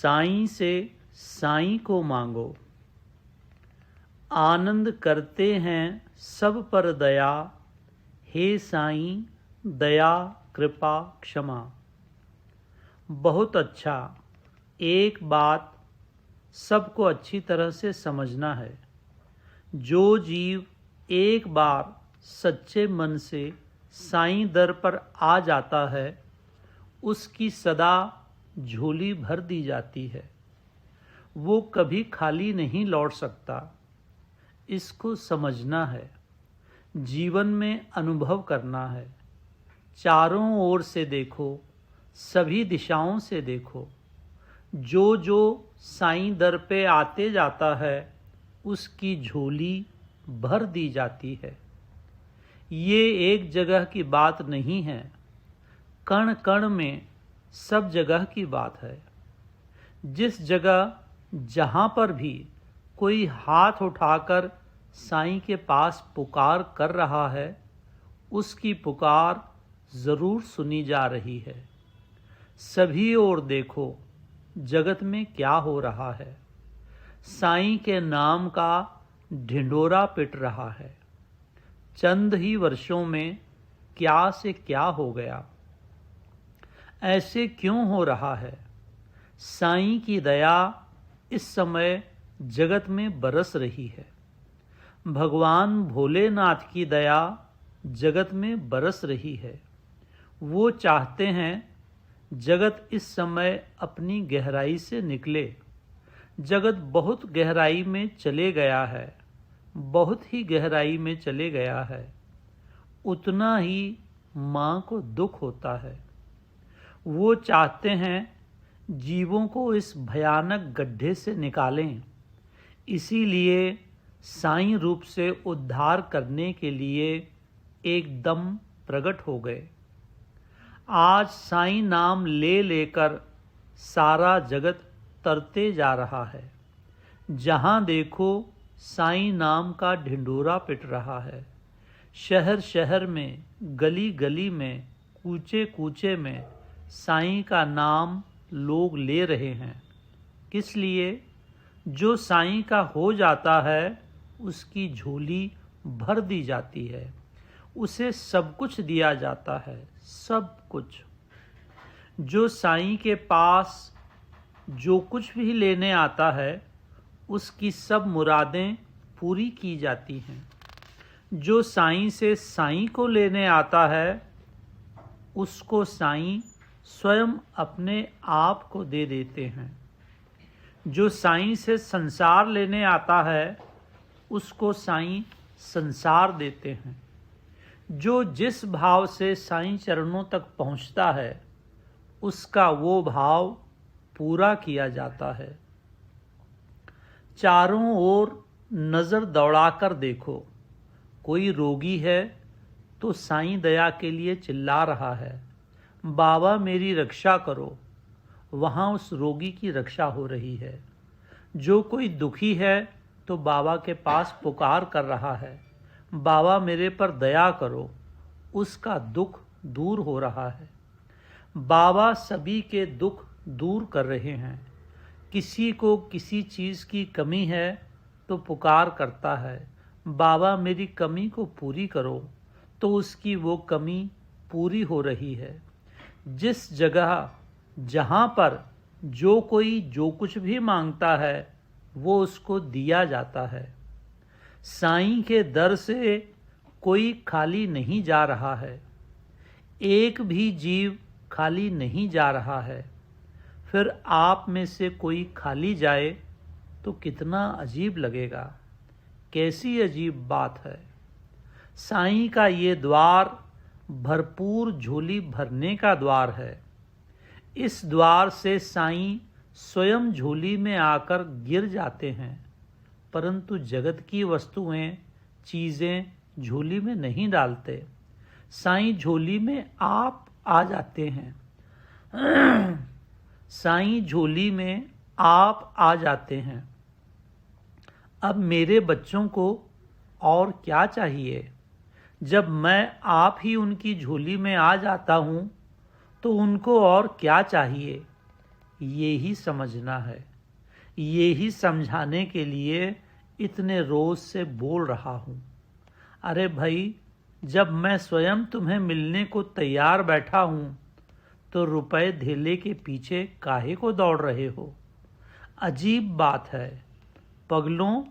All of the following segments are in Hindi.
साईं से साईं को मांगो, आनंद करते हैं सब पर दया, हे साईं दया कृपा क्षमा। बहुत अच्छा। एक बात सबको अच्छी तरह से समझना है। जो जीव एक बार सच्चे मन से साईं दर पर आ जाता है, उसकी सदा झोली भर दी जाती है। वो कभी खाली नहीं लौट सकता। इसको समझना है, जीवन में अनुभव करना है। चारों ओर से देखो, सभी दिशाओं से देखो। जो जो साईं दर पे आते जाता है, उसकी झोली भर दी जाती है। ये एक जगह की बात नहीं है, कण कण में सब जगह की बात है। जिस जगह जहाँ पर भी कोई हाथ उठाकर साईं के पास पुकार कर रहा है, उसकी पुकार ज़रूर सुनी जा रही है। सभी ओर देखो, जगत में क्या हो रहा है। साईं के नाम का ढिंढोरा पिट रहा है। चंद ही वर्षों में क्या से क्या हो गया। ऐसे क्यों हो रहा है? साईं की दया इस समय जगत में बरस रही है। भगवान भोलेनाथ की दया जगत में बरस रही है। वो चाहते हैं जगत इस समय अपनी गहराई से निकले। जगत बहुत गहराई में चले गया है, बहुत ही गहराई में चले गया है। उतना ही माँ को दुख होता है। वो चाहते हैं जीवों को इस भयानक गड्ढे से निकालें। इसीलिए साईं रूप से उद्धार करने के लिए एकदम प्रकट हो गए। आज साईं नाम ले लेकर सारा जगत तरते जा रहा है। जहाँ देखो साईं नाम का ढिंढोरा पिट रहा है। शहर शहर में, गली गली में, कूचे कूचे में साईं का नाम लोग ले रहे हैं। किस लिए? जो साईं का हो जाता है, उसकी झोली भर दी जाती है। उसे सब कुछ दिया जाता है, सब कुछ। जो साईं के पास जो कुछ भी लेने आता है, उसकी सब मुरादें पूरी की जाती हैं। जो साईं से साईं को लेने आता है, उसको साईं स्वयं अपने आप को दे देते हैं। जो साईं से संसार लेने आता है, उसको साईं संसार देते हैं। जो जिस भाव से साईं चरणों तक पहुंचता है, उसका वो भाव पूरा किया जाता है। चारों ओर नज़र दौड़ाकर देखो। कोई रोगी है तो साईं दया के लिए चिल्ला रहा है, बाबा मेरी रक्षा करो। वहाँ उस रोगी की रक्षा हो रही है। जो कोई दुखी है तो बाबा के पास पुकार कर रहा है, बाबा मेरे पर दया करो। उसका दुख दूर हो रहा है। बाबा सभी के दुख दूर कर रहे हैं। किसी को किसी चीज़ की कमी है तो पुकार करता है, बाबा मेरी कमी को पूरी करो, तो उसकी वो कमी पूरी हो रही है। जिस जगह जहाँ पर जो कोई जो कुछ भी मांगता है, वो उसको दिया जाता है। साईं के दर से कोई खाली नहीं जा रहा है। एक भी जीव खाली नहीं जा रहा है। फिर आप में से कोई खाली जाए तो कितना अजीब लगेगा। कैसी अजीब बात है। साईं का ये द्वार भरपूर झोली भरने का द्वार है। इस द्वार से साईं स्वयं झोली में आकर गिर जाते हैं, परंतु जगत की वस्तुएं, चीज़ें झोली में नहीं डालते। साईं झोली में आप आ जाते हैं। साईं झोली में आप आ जाते हैं। अब मेरे बच्चों को और क्या चाहिए? जब मैं आप ही उनकी झोली में आ जाता हूँ, तो उनको और क्या चाहिए? ये ही समझना है। ये ही समझाने के लिए इतने रोज से बोल रहा हूँ। अरे भाई, जब मैं स्वयं तुम्हें मिलने को तैयार बैठा हूँ तो रुपए धेले के पीछे काहे को दौड़ रहे हो? अजीब बात है पगलों,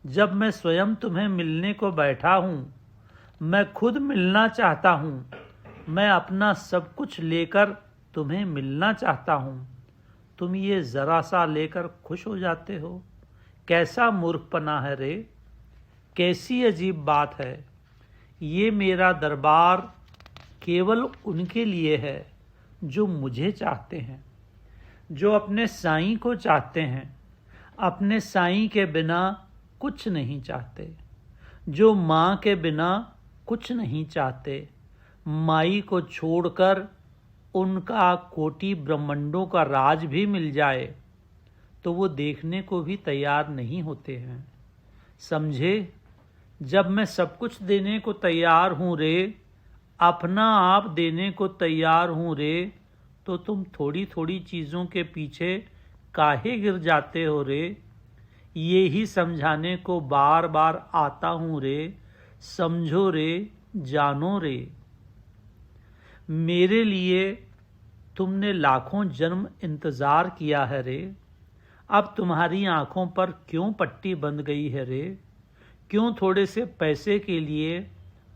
जब मैं स्वयं तुम्हें मिलने को बैठा हूँ, मैं खुद मिलना चाहता हूँ, मैं अपना सब कुछ लेकर तुम्हें मिलना चाहता हूँ, तुम ये जरा सा लेकर खुश हो जाते हो। कैसा मूर्खपना है रे, कैसी अजीब बात है। ये मेरा दरबार केवल उनके लिए है जो मुझे चाहते हैं, जो अपने साईं को चाहते हैं, अपने साईं के बिना कुछ नहीं चाहते, जो माँ के बिना कुछ नहीं चाहते। माई को छोड़कर उनका कोटि ब्रह्मांडों का राज भी मिल जाए तो वो देखने को भी तैयार नहीं होते हैं। समझे? जब मैं सब कुछ देने को तैयार हूँ रे, अपना आप देने को तैयार हूँ रे, तो तुम थोड़ी थोड़ी चीज़ों के पीछे काहे गिर जाते हो रे? ये ही समझाने को बार बार आता हूँ रे। समझो रे, जानो रे। मेरे लिए तुमने लाखों जन्म इंतजार किया है रे। अब तुम्हारी आंखों पर क्यों पट्टी बंध गई है रे? क्यों थोड़े से पैसे के लिए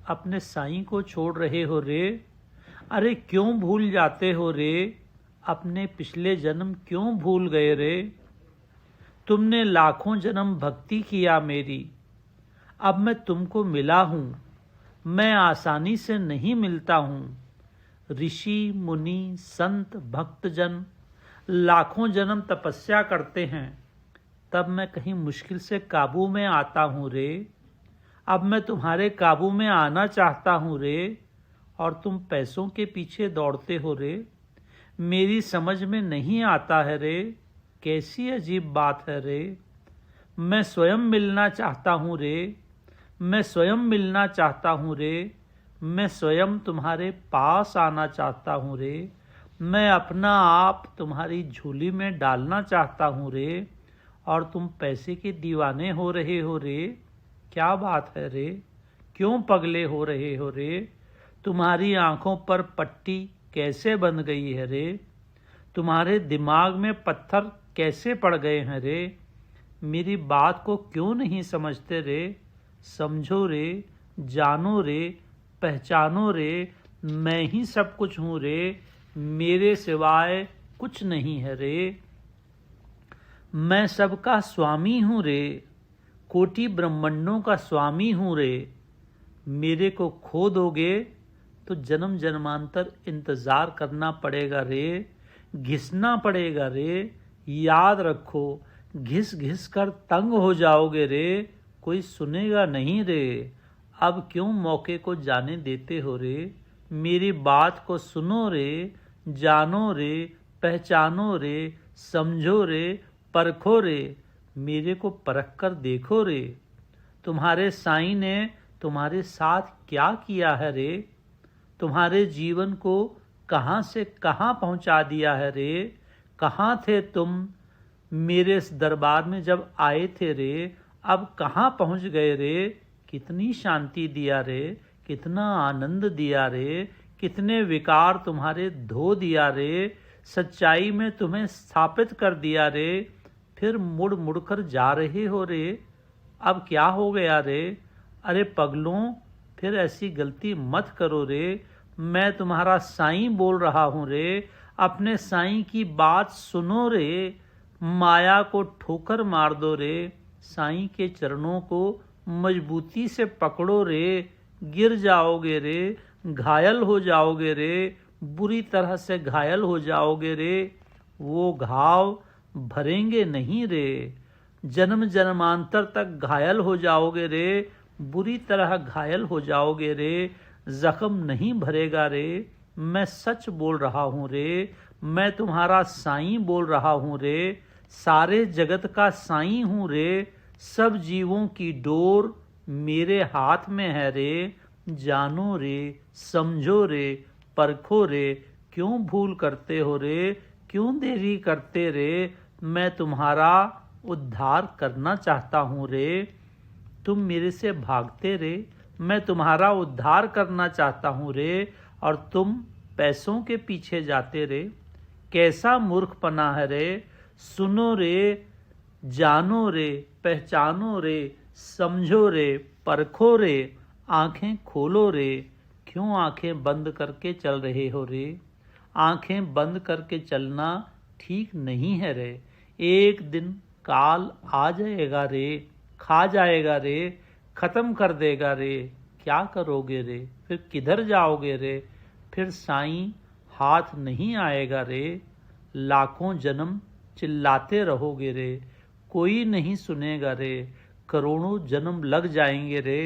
अपने साईं को छोड़ रहे हो रे? अरे क्यों भूल जाते हो रे? अपने पिछले जन्म क्यों भूल गए रे? तुमने लाखों जन्म भक्ति किया मेरी, अब मैं तुमको मिला हूँ, मैं आसानी से नहीं मिलता हूँ। ऋषि मुनि संत भक्तजन लाखों जन्म तपस्या करते हैं, तब मैं कहीं मुश्किल से काबू में आता हूँ रे। अब मैं तुम्हारे काबू में आना चाहता हूँ रे, और तुम पैसों के पीछे दौड़ते हो रे। मेरी समझ में नहीं आता है रे, कैसी अजीब बात है रे। मैं स्वयं मिलना चाहता हूँ रे, मैं स्वयं मिलना चाहता हूँ रे, मैं स्वयं तुम्हारे पास आना चाहता हूँ रे। मैं अपना आप तुम्हारी झोली में डालना चाहता हूँ रे, और तुम पैसे के दीवाने हो रहे हो रे। क्या बात है रे, क्यों पगले हो रहे हो रे? तुम्हारी आंखों पर पट्टी कैसे बंध गई है रे? तुम्हारे दिमाग में पत्थर कैसे पड़ गए हैं रे? मेरी बात को क्यों नहीं समझते रे? समझो रे, जानो रे, पहचानो रे। मैं ही सब कुछ हूँ रे, मेरे सिवाय कुछ नहीं है रे। मैं सबका स्वामी हूँ रे, कोटि ब्रह्मांडों का स्वामी हूँ रे। मेरे को खो दोगे तो जन्म जन्मांतर इंतजार करना पड़ेगा रे, घिसना पड़ेगा रे। याद रखो, घिस घिस कर तंग हो जाओगे रे, कोई सुनेगा नहीं रे। अब क्यों मौके को जाने देते हो रे? मेरी बात को सुनो रे, जानो रे, पहचानो रे, समझो रे, परखो रे। मेरे को परख कर देखो रे। तुम्हारे साईं ने तुम्हारे साथ क्या किया है रे? तुम्हारे जीवन को कहाँ से कहाँ पहुँचा दिया है रे? कहाँ थे तुम मेरे इस दरबार में जब आए थे रे? अब कहाँ पहुँच गए रे? कितनी शांति दिया रे, कितना आनंद दिया रे, कितने विकार तुम्हारे धो दिया रे, सच्चाई में तुम्हें स्थापित कर दिया रे। फिर मुड़ मुड़ कर जा रहे हो रे। अब क्या हो गया रे? अरे पगलों, फिर ऐसी गलती मत करो रे। मैं तुम्हारा साईं बोल रहा हूँ रे। अपने साईं की बात सुनो रे, माया को ठोकर मार दो रे। साईं के चरणों को मजबूती से पकड़ो रे, गिर जाओगे रे, घायल हो जाओगे रे, बुरी तरह से घायल हो जाओगे रे। वो घाव भरेंगे नहीं रे, जन्म जन्मांतर तक घायल हो जाओगे रे, बुरी तरह घायल हो जाओगे रे। जख्म नहीं भरेगा रे। मैं सच बोल रहा हूँ रे, मैं तुम्हारा साईं बोल रहा हूँ रे, सारे जगत का साईं हूँ रे। सब जीवों की डोर मेरे हाथ में है रे। जानो रे, समझो रे, परखो रे। क्यों भूल करते हो रे? क्यों देरी करते रे, मैं तुम्हारा उद्धार करना चाहता हूँ रे। तुम मेरे से भागते रे, मैं तुम्हारा उद्धार करना चाहता हूँ रे, और तुम पैसों के पीछे जाते रे। कैसा मूर्खपना है रे। सुनो रे, जानो रे, पहचानो रे, समझो रे, परखो रे, आंखें खोलो रे। क्यों आंखें बंद करके चल रहे हो रे। आंखें बंद करके चलना ठीक नहीं है रे। एक दिन काल आ जाएगा रे, खा जाएगा रे, खत्म कर देगा रे। क्या करोगे रे, फिर किधर जाओगे रे। फिर साईं हाथ नहीं आएगा रे। लाखों जन्म चिल्लाते रहोगे रे, कोई नहीं सुनेगा रे। करोड़ों जन्म लग जाएंगे रे,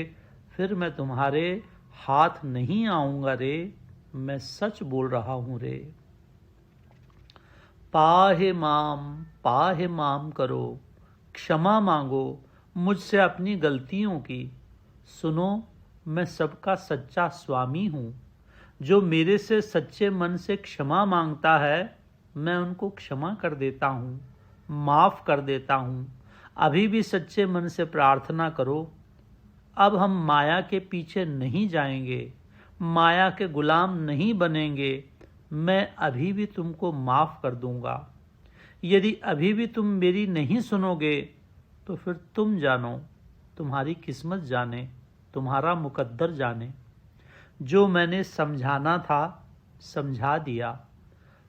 फिर मैं तुम्हारे हाथ नहीं आऊंगा रे। मैं सच बोल रहा हूं रे। पाहे माम करो, क्षमा मांगो मुझसे अपनी गलतियों की। सुनो, मैं सबका सच्चा स्वामी हूँ। जो मेरे से सच्चे मन से क्षमा मांगता है, मैं उनको क्षमा कर देता हूँ, माफ़ कर देता हूँ। अभी भी सच्चे मन से प्रार्थना करो। अब हम माया के पीछे नहीं जाएंगे, माया के गुलाम नहीं बनेंगे। मैं अभी भी तुमको माफ़ कर दूंगा। यदि अभी भी तुम मेरी नहीं सुनोगे तो फिर तुम जानो, तुम्हारी किस्मत जाने, तुम्हारा मुकद्दर जाने। जो मैंने समझाना था समझा दिया।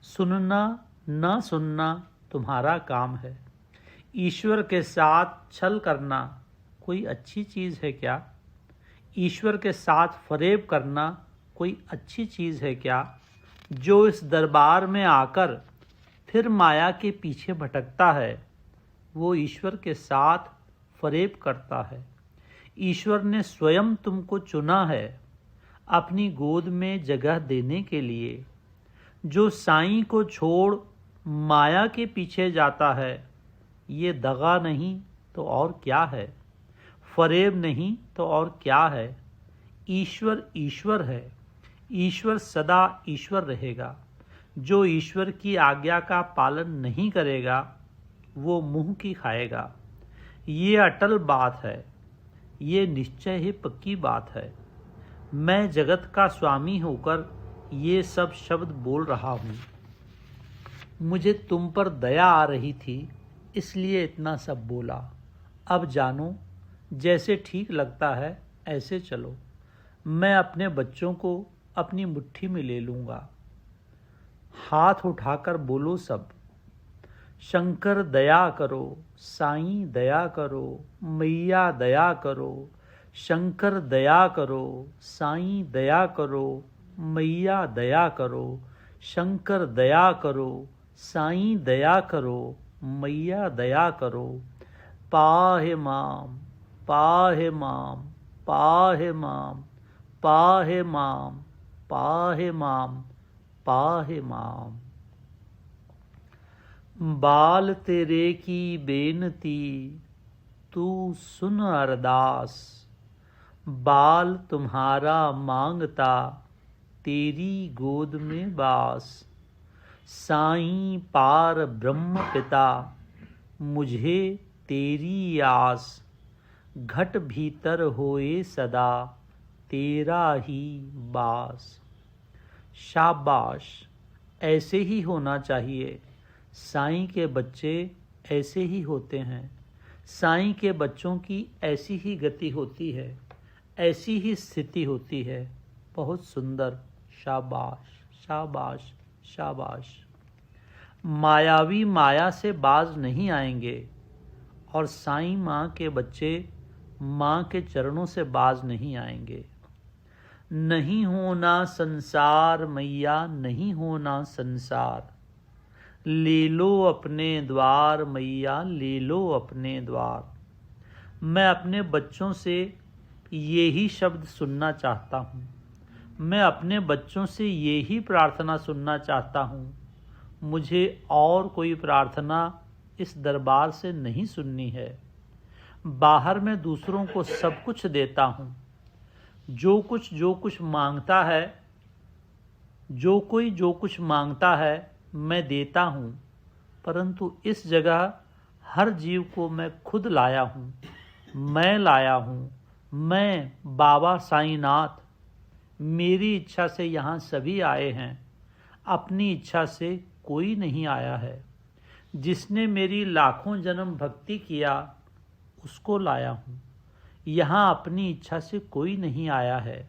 सुनना ना सुनना तुम्हारा काम है। ईश्वर के साथ छल करना कोई अच्छी चीज़ है क्या। ईश्वर के साथ फरेब करना कोई अच्छी चीज़ है क्या। जो इस दरबार में आकर फिर माया के पीछे भटकता है, वो ईश्वर के साथ फरेब करता है। ईश्वर ने स्वयं तुमको चुना है अपनी गोद में जगह देने के लिए। जो साईं को छोड़ माया के पीछे जाता है, ये दगा नहीं तो और क्या है, फरेब नहीं तो और क्या है। ईश्वर ईश्वर है, ईश्वर सदा ईश्वर रहेगा। जो ईश्वर की आज्ञा का पालन नहीं करेगा, वो मुंह की खाएगा। ये अटल बात है, ये निश्चय ही पक्की बात है। मैं जगत का स्वामी होकर ये सब शब्द बोल रहा हूँ। मुझे तुम पर दया आ रही थी, इसलिए इतना सब बोला। अब जानो, जैसे ठीक लगता है ऐसे चलो। मैं अपने बच्चों को अपनी मुट्ठी में ले लूँगा। हाथ उठाकर बोलो सब, शंकर दया करो, साईं दया करो, मैया दया करो। शंकर दया करो, साईं दया करो, मैया दया करो। शंकर दया करो, साईं दया करो, मैया दया करो। पाहे माम, पाहे माम, पाहे माम, पाहे माम, पाहे माम, पाहे माम। बाल तेरे की बेनती तू सुन अरदास। बाल तुम्हारा मांगता तेरी गोद में बास। साईं पार ब्रह्म पिता मुझे तेरी आस। घट भीतर होए सदा तेरा ही बास। शाबाश, ऐसे ही होना चाहिए। साईं के बच्चे ऐसे ही होते हैं। साईं के बच्चों की ऐसी ही गति होती है, ऐसी ही स्थिति होती है। बहुत सुंदर। शाबाश, शाबाश, शाबाश। मायावी माया से बाज नहीं आएंगे, और साईं माँ के बच्चे माँ के चरणों से बाज नहीं आएंगे। नहीं होना संसार मैया, नहीं होना संसार। ले लो अपने द्वार मैया, ले लो अपने द्वार। मैं अपने बच्चों से यही शब्द सुनना चाहता हूँ। मैं अपने बच्चों से यही प्रार्थना सुनना चाहता हूँ। मुझे और कोई प्रार्थना इस दरबार से नहीं सुननी है। बाहर मैं दूसरों को सब कुछ देता हूँ। जो कुछ मांगता है, जो कोई जो कुछ मांगता है, मैं देता हूँ, परंतु इस जगह हर जीव को मैं खुद लाया हूँ, मैं लाया हूँ। मैं बाबा साईंनाथ, मेरी इच्छा से यहाँ सभी आए हैं, अपनी इच्छा से कोई नहीं आया है। जिसने मेरी लाखों जन्म भक्ति किया उसको लाया हूँ, यहाँ अपनी इच्छा से कोई नहीं आया है।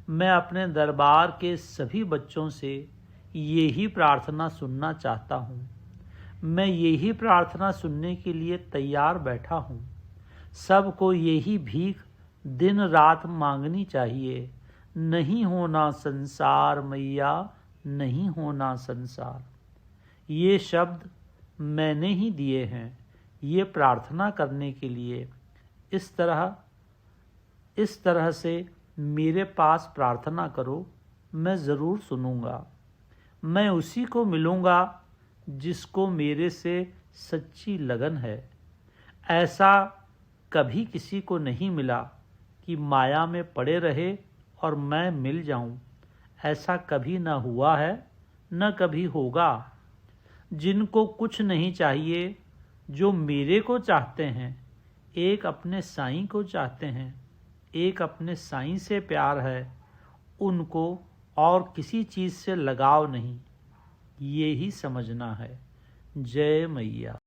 मैं अपने दरबार के सभी बच्चों से यही प्रार्थना सुनना चाहता हूँ। मैं यही प्रार्थना सुनने के लिए तैयार बैठा हूँ। सबको यही भीख दिन रात मांगनी चाहिए। नहीं होना संसार मैया, नहीं होना संसार। ये शब्द मैंने ही दिए हैं, ये प्रार्थना करने के लिए। इस तरह से मेरे पास प्रार्थना करो, मैं ज़रूर सुनूंगा। मैं उसी को मिलूंगा जिसको मेरे से सच्ची लगन है। ऐसा कभी किसी को नहीं मिला कि माया में पड़े रहे और मैं मिल जाऊं। ऐसा कभी न हुआ है, न कभी होगा। जिनको कुछ नहीं चाहिए, जो मेरे को चाहते हैं, एक अपने साईं को चाहते हैं, एक अपने साईं से प्यार है, उनको और किसी चीज़ से लगाव नहीं, ये ही समझना है। जय मैया।